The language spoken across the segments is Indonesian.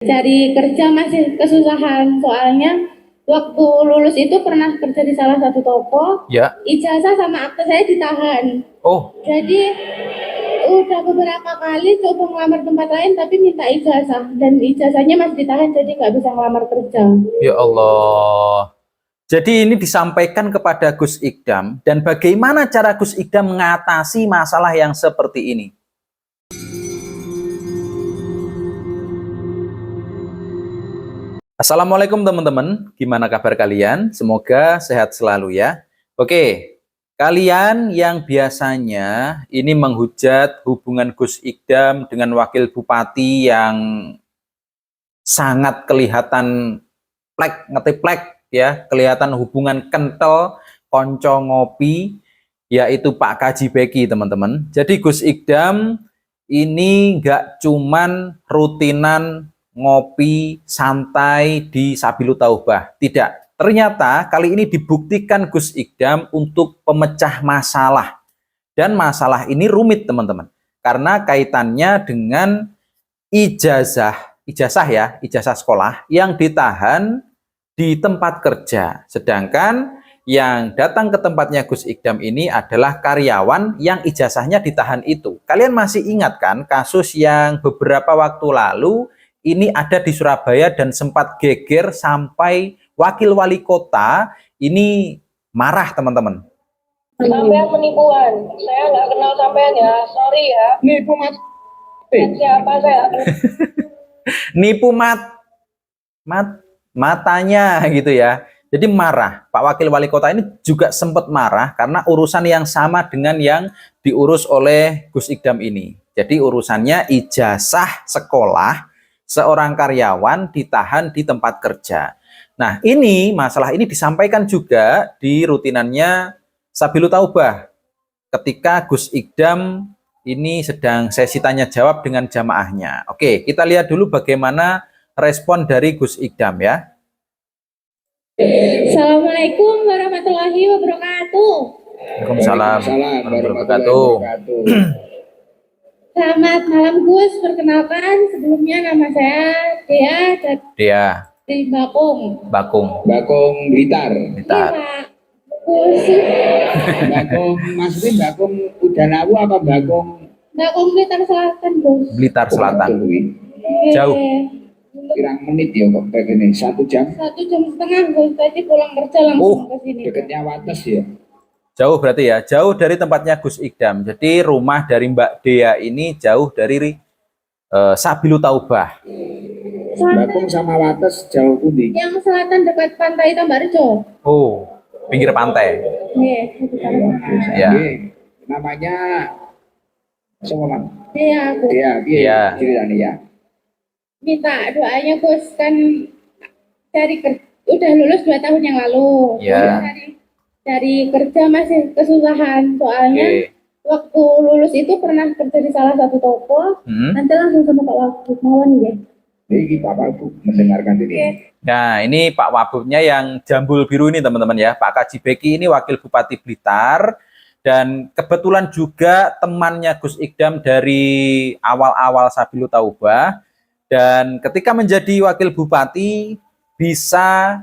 Cari kerja masih kesusahan, soalnya waktu lulus itu pernah kerja di salah satu toko, Ya. ijazah sama akte saya ditahan. Oh, Jadi udah beberapa kali coba ngelamar tempat lain tapi minta ijazah, dan ijazahnya masih ditahan, jadi nggak bisa ngelamar kerja. ya Allah. Jadi ini disampaikan kepada Gus Ikdam, dan bagaimana cara Gus Ikdam mengatasi masalah yang seperti ini? Assalamualaikum teman-teman, gimana kabar kalian? Semoga sehat selalu ya. Oke, kalian yang biasanya ini menghujat hubungan Gus Ikdam dengan Wakil Bupati yang sangat kelihatan ngetiplek ya, kelihatan hubungan kental, konco ngopi, yaitu Pak Kaji Beki teman-teman. Jadi Gus Ikdam ini nggak cuman rutinan ngopi santai di Sabilu Taubah, tidak. Ternyata kali ini dibuktikan Gus Ikdam untuk pemecah masalah. Dan masalah ini rumit teman-teman, karena kaitannya dengan ijazah sekolah yang ditahan di tempat kerja. Sedangkan yang datang ke tempatnya Gus Ikdam ini adalah karyawan yang ijazahnya ditahan itu. Kalian masih ingat kan kasus yang beberapa waktu lalu ini ada di Surabaya dan sempat geger sampai wakil wali kota ini marah teman-teman. Sampean penipuan, saya nggak kenal sampean ya, sorry ya. Nipu mas. Siapa saya? Nipu matanya gitu ya. Jadi marah. Pak Wakil Wali Kota ini juga sempat marah karena urusan yang sama dengan yang diurus oleh Gus Ikdam ini. Jadi urusannya ijazah sekolah seorang karyawan ditahan di tempat kerja. Nah ini masalah ini disampaikan juga di rutinannya Sabilu Taubah ketika Gus Ikdam ini sedang sesi tanya jawab dengan jamaahnya. Oke, kita lihat dulu bagaimana respon dari Gus Ikdam ya. Assalamualaikum warahmatullahi wabarakatuh. Waalaikumsalam warahmatullahi wabarakatuh. Selamat malam Gus, perkenalkan sebelumnya nama saya Dea dari Bakung. Bakung Blitar. Iya Pak. Gus. Bakung, maksudnya Bakung Udanawu apa Bakung? Bakung Blitar Selatan Gus. Blitar Selatan. Jauh. Kirang menit ya kok kayak gini, 1 jam. 1,5 jam Gus, tadi pulang kerja langsung ke sini. Dekatnya Wates ya. Jauh berarti ya, jauh dari tempatnya Gus Ikdam. Jadi rumah dari Mbak Dea ini jauh dari Sabilu Taubah. Bakung sama Wates jauh pundi? Yang selatan dekat pantai Tambarjo. Oh, pinggir pantai. Ya. Namanya siapa? Iya Gus. Iya, ceritanya ya. Minta doanya Gus, kan udah lulus 2 tahun yang lalu. Ya. Dari kerja masih kesusahan, soalnya waktu lulus itu pernah kerja di salah satu toko. Nanti langsung sama Pak Wabub Mawon ya. Ini Pak Wabub mendengarkan ini. Nah ini Pak Wabubnya yang jambul biru ini teman-teman ya. Pak Kaji Beki ini Wakil Bupati Blitar, dan kebetulan juga temannya Gus Ikdam dari awal-awal Sabilu Taubah. Dan ketika menjadi Wakil Bupati bisa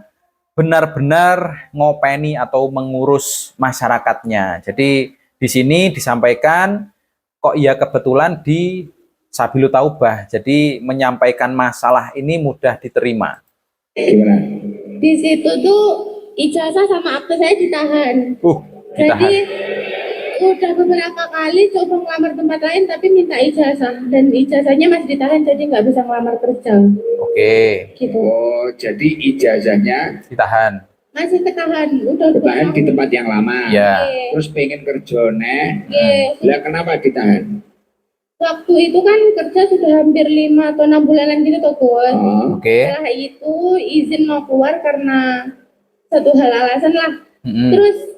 benar-benar ngopeni atau mengurus masyarakatnya. Jadi di sini disampaikan kok iya kebetulan di Sabilu Taubah. Jadi menyampaikan masalah ini mudah diterima. Gimana? Di situ tuh ijazah sama akte saya ditahan. Ditahan. Jadi udah beberapa kali coba ngelamar tempat lain tapi minta ijazah, dan ijazahnya masih ditahan, jadi nggak bisa ngelamar kerja. Oke. Gitu. Oh, jadi ijazahnya Ditahan. Masih ketahan, udah ditahan di tempat yang lama. Ya. Terus pengen kerja Lah kenapa ditahan? Waktu itu kan kerja sudah hampir 5 atau 6 bulanan gitu tuh Gus. Oke. Setelah itu izin mau keluar karena satu hal alasan lah. Terus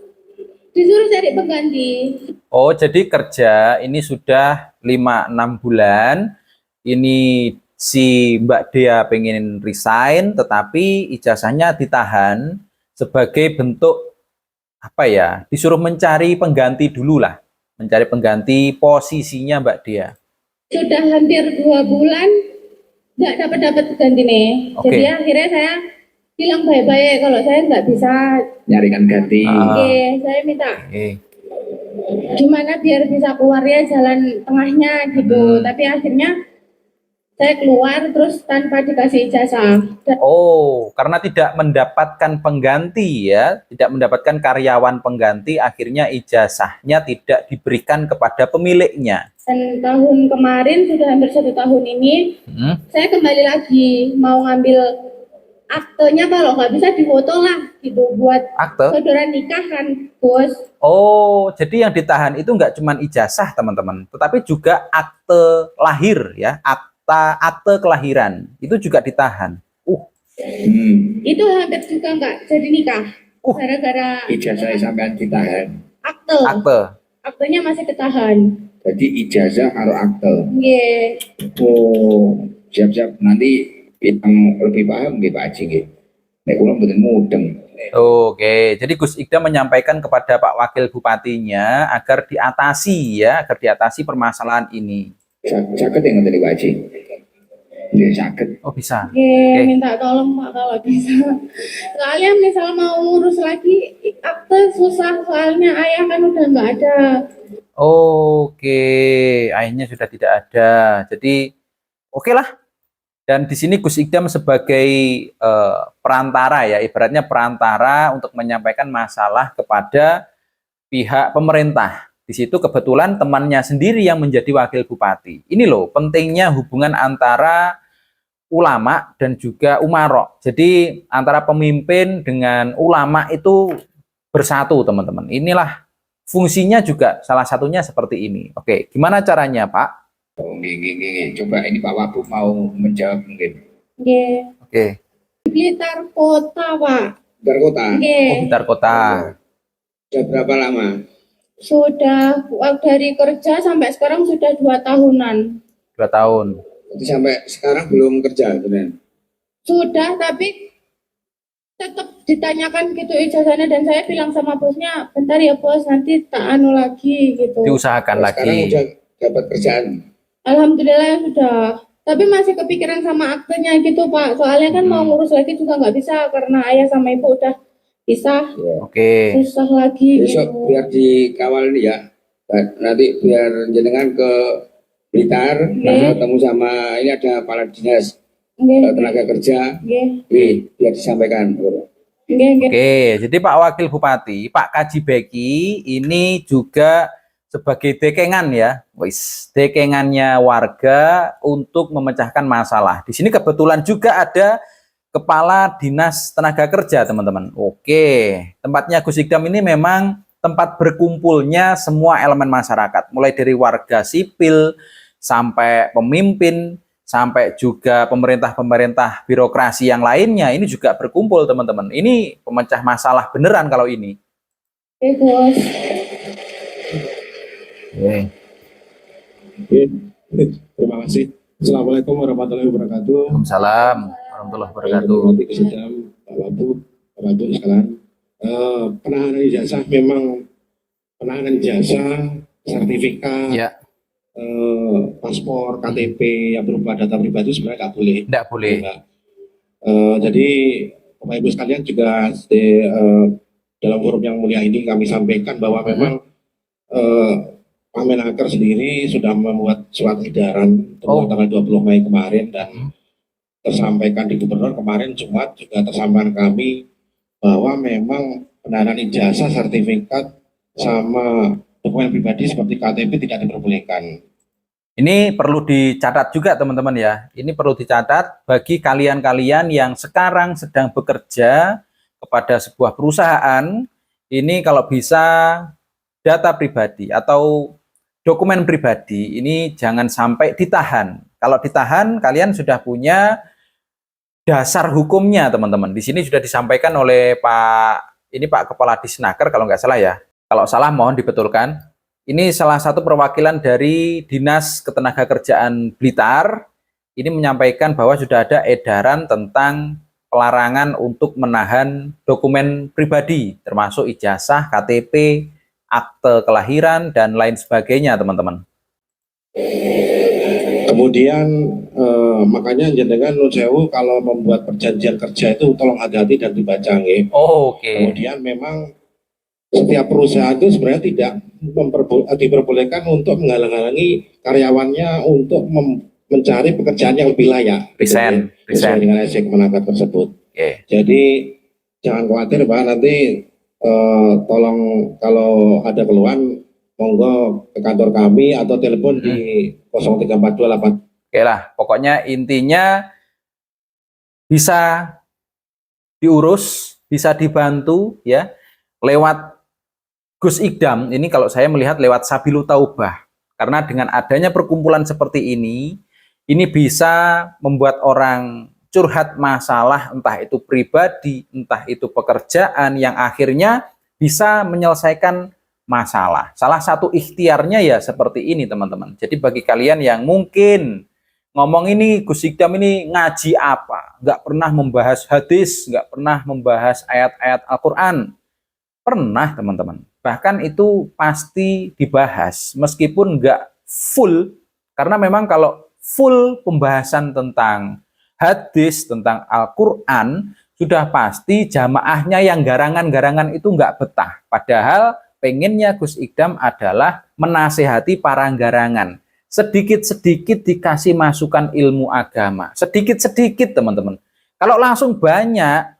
disuruh cari pengganti. Oh, jadi kerja ini sudah 5-6 bulan. Ini si Mbak Dea pengen resign, tetapi ijazahnya ditahan sebagai bentuk apa ya? Disuruh mencari pengganti dulu lah. Mencari pengganti posisinya Mbak Dea. Sudah hampir 2 bulan nggak dapat ganti nih. Oke. Jadi akhirnya saya bilang baik-baik kalau saya nggak bisa. Nyarikan ganti. Oke, saya minta gimana biar bisa keluarnya jalan tengahnya gitu. Tapi akhirnya saya keluar terus tanpa dikasih ijazah. Oh, karena tidak mendapatkan pengganti ya, tidak mendapatkan karyawan pengganti, akhirnya ijazahnya tidak diberikan kepada pemiliknya. Dan tahun kemarin sudah hampir 1 tahun ini, saya kembali lagi mau ngambil aktenya, kalau nggak bisa difoto lah gitu buat Akte? saudara nikah kan, bos. Oh, jadi yang ditahan itu nggak cuma ijazah teman-teman, tetapi juga akte lahir ya, akte kelahiran itu juga ditahan. Itu hampir juga nggak jadi nikah. Gara-gara ijazah sampean ditahan. Aktenya masih ketahan. Jadi ijazah karo akte. Nggih. Oh, siap-siap nanti yang lebih paham nggih Pak Haji nggih. Nek kula mboten mudeng. Oke, jadi Gus Ikdam menyampaikan kepada Pak Wakil Bupatinya agar diatasi ya, agar diatasi permasalahan ini. Sakit yang ngerti Pak Haji? Ya sakit. Oh bisa. Oke, minta tolong Pak kalau bisa. Soalnya misal mau ngurus lagi akte susah, soalnya ayah kan udah nggak ada. Oke, ayahnya sudah tidak ada. Jadi oke lah. Dan di sini Gus Ikdam sebagai perantara ya, ibaratnya perantara untuk menyampaikan masalah kepada pihak pemerintah. Di situ kebetulan temannya sendiri yang menjadi wakil bupati. Ini loh pentingnya hubungan antara ulama dan juga umarok. Jadi antara pemimpin dengan ulama itu bersatu teman-teman. Inilah fungsinya juga salah satunya seperti ini. Oke, gimana caranya Pak? Oh, gini. Coba ini Pak Wabub mau menjawab mungkin. Oke. Blitar Kota, Pak. Blitar Kota? Oh, Blitar Kota. Sudah berapa lama? Sudah dari kerja sampai sekarang sudah 2 tahunan. 2 tahun. Jadi sampai sekarang belum kerja, benar? Sudah, tapi tetap ditanyakan gitu ijazahnya, dan saya bilang sama bosnya, bentar ya bos, nanti tak anu lagi gitu. Diusahakan lagi. Sekarang udah dapat kerjaan? Alhamdulillah sudah. Tapi masih kepikiran sama aktenya gitu Pak. Soalnya kan mau ngurus lagi juga nggak bisa karena ayah sama ibu udah pisah. Oke. Susah lagi. Besok gitu. Biar dikawal nih ya. Nanti biar jenengan ke Blitar, ketemu sama ini ada kepala dinas tenaga kerja. Biar disampaikan. Oke, jadi Pak Wakil Bupati, Pak Kaji Beki ini juga sebagai dekengan ya, dekengannya warga untuk memecahkan masalah. Di sini kebetulan juga ada Kepala Dinas Tenaga Kerja, teman-teman. Oke, tempatnya Gus Ikdam ini memang tempat berkumpulnya semua elemen masyarakat, mulai dari warga sipil sampai pemimpin, sampai juga pemerintah-pemerintah birokrasi yang lainnya. Ini juga berkumpul, teman-teman. Ini pemecah masalah beneran kalau ini. Oke, bos. Terima kasih. Assalamualaikum warahmatullahi wabarakatuh. Waalaikumsalam warahmatullahi wabarakatuh. Pak Wabub sekalian. Penahanan ijazah memang penahanan ijazah, sertifikat, paspor, KTP yang berupa data pribadi sebenarnya nggak boleh. Nggak boleh. Jadi Bapak Ibu sekalian juga dalam forum yang mulia ini kami sampaikan bahwa memang Pak Menaker sendiri sudah membuat surat edaran tanggal 20 Mei kemarin dan tersampaikan di Gubernur kemarin Jumat, juga tersampaikan kami bahwa memang penahanan ijazah, sertifikat sama dokumen pribadi seperti KTP tidak diperbolehkan. Ini perlu dicatat juga teman-teman ya. Ini perlu dicatat bagi kalian-kalian yang sekarang sedang bekerja kepada sebuah perusahaan. Ini kalau bisa data pribadi atau dokumen pribadi ini jangan sampai ditahan. Kalau ditahan, kalian sudah punya dasar hukumnya, teman-teman. Di sini sudah disampaikan oleh Pak Kepala Disnaker kalau nggak salah ya. Kalau salah mohon dibetulkan. Ini salah satu perwakilan dari Dinas Ketenagakerjaan Blitar. Ini menyampaikan bahwa sudah ada edaran tentang pelarangan untuk menahan dokumen pribadi, termasuk ijazah, KTP, akte kelahiran, dan lain sebagainya, teman-teman. Kemudian makanya jenengan nun sewu kalau membuat perjanjian kerja itu tolong hati-hati dan dibaca nggih. Oke. Kemudian memang setiap perusahaan itu sebenarnya tidak diperbolehkan untuk menghalang-halangi karyawannya untuk mencari pekerjaan yang lebih layak. Resign. Sesuai dengan SC Kemenaker tersebut. Jadi jangan khawatir Pak, nanti tolong kalau ada keluhan monggo ke kantor kami atau telepon di 03428. Oke lah, pokoknya intinya bisa diurus, bisa dibantu ya lewat Gus Idam. Ini kalau saya melihat lewat Sabilu Taubah. Karena dengan adanya perkumpulan seperti ini bisa membuat orang curhat masalah, entah itu pribadi, entah itu pekerjaan, yang akhirnya bisa menyelesaikan masalah. Salah satu ikhtiarnya ya seperti ini teman-teman. Jadi bagi kalian yang mungkin ngomong ini Gus Idam ini ngaji apa, nggak pernah membahas hadis, nggak pernah membahas ayat-ayat Al-Quran, pernah teman-teman. Bahkan itu pasti dibahas meskipun nggak full, karena memang kalau full pembahasan tentang hadis, tentang Al-Quran, sudah pasti jamaahnya yang garangan-garangan itu nggak betah. Padahal pengennya Gus Idam adalah menasehati para garangan. Sedikit-sedikit dikasih masukan ilmu agama. Sedikit-sedikit teman-teman. Kalau langsung banyak,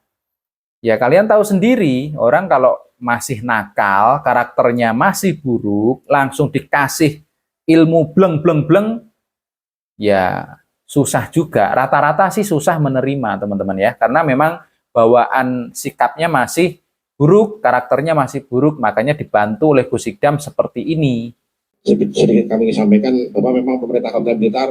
ya kalian tahu sendiri, orang kalau masih nakal, karakternya masih buruk, langsung dikasih ilmu bleng-bleng-bleng, ya susah juga. Rata-rata sih susah menerima teman-teman ya. Karena memang bawaan sikapnya masih buruk, karakternya masih buruk, makanya dibantu oleh Gus Idam seperti ini. Sedikit kami sampaikan bahwa memang pemerintah Kabupaten Blitar,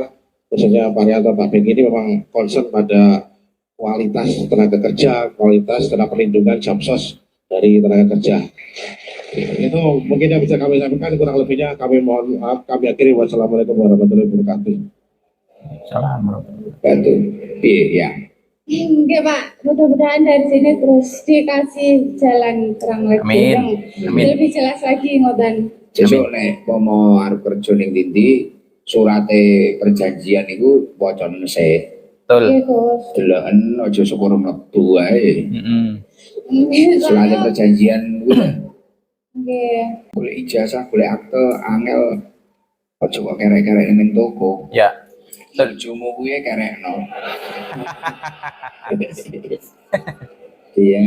khususnya Pak Rianto, Pak Beng ini memang concern pada kualitas tenaga kerja, kualitas tenaga perlindungan jamsos dari tenaga kerja. Itu mungkin yang bisa kami sampaikan, kurang lebihnya kami mohon maaf, kami akhiri. Wassalamualaikum warahmatullahi wabarakatuh. Assalamualaikum. Ya. Enggak Pak, mudah-mudahan dari sini terus dikasih jalan terang lagi. Amin. Amin. Lebih jelas lagi ngoten. Besok nek pomo arep kerja ning ndi, surate perjanjian iku wacana sik. Betul. Iya Gus. Deloken aja syukur metu wae. Surate Soalnya, perjanjian kuwi nggih. golek ijazah, golek akte angel. Aja kok kerek-kerek ning toko. Ya. Bojomu kuwi kerekno. Dia.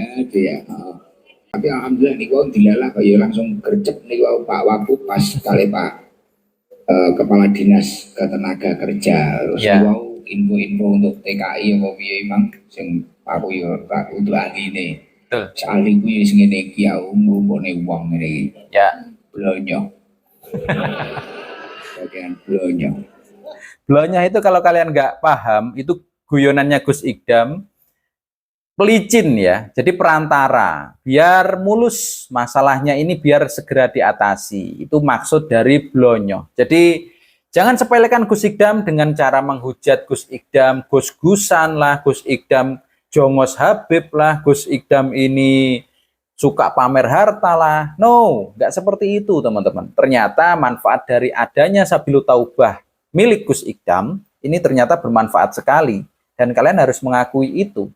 Tapi alhamdulillah niku dilalah kaya langsung gercep niku Pak Wagub pas kali Pak Kepala Dinas Ketenaga Kerja. Terus niku info-info untuk TKI apa piye Mang sing aku yo tak kudu ahline. Betul. Soale kuwi sing ngene iki ya ngrumpukne wong ngene iki. Ya. Blonyo. Bagian blonyo. Blonyo itu kalau kalian nggak paham, itu guyonannya Gus Idam, pelicin ya, jadi perantara, biar mulus masalahnya ini, biar segera diatasi. Itu maksud dari blonyo. Jadi jangan sepelekan Gus Idam dengan cara menghujat Gus Idam, Gus-Gusan lah, Gus Idam jongos Habib lah, Gus Idam ini suka pamer harta lah. No, nggak seperti itu teman-teman. Ternyata manfaat dari adanya Sabilu Taubah milik Gus Idam ini ternyata bermanfaat sekali, dan kalian harus mengakui itu.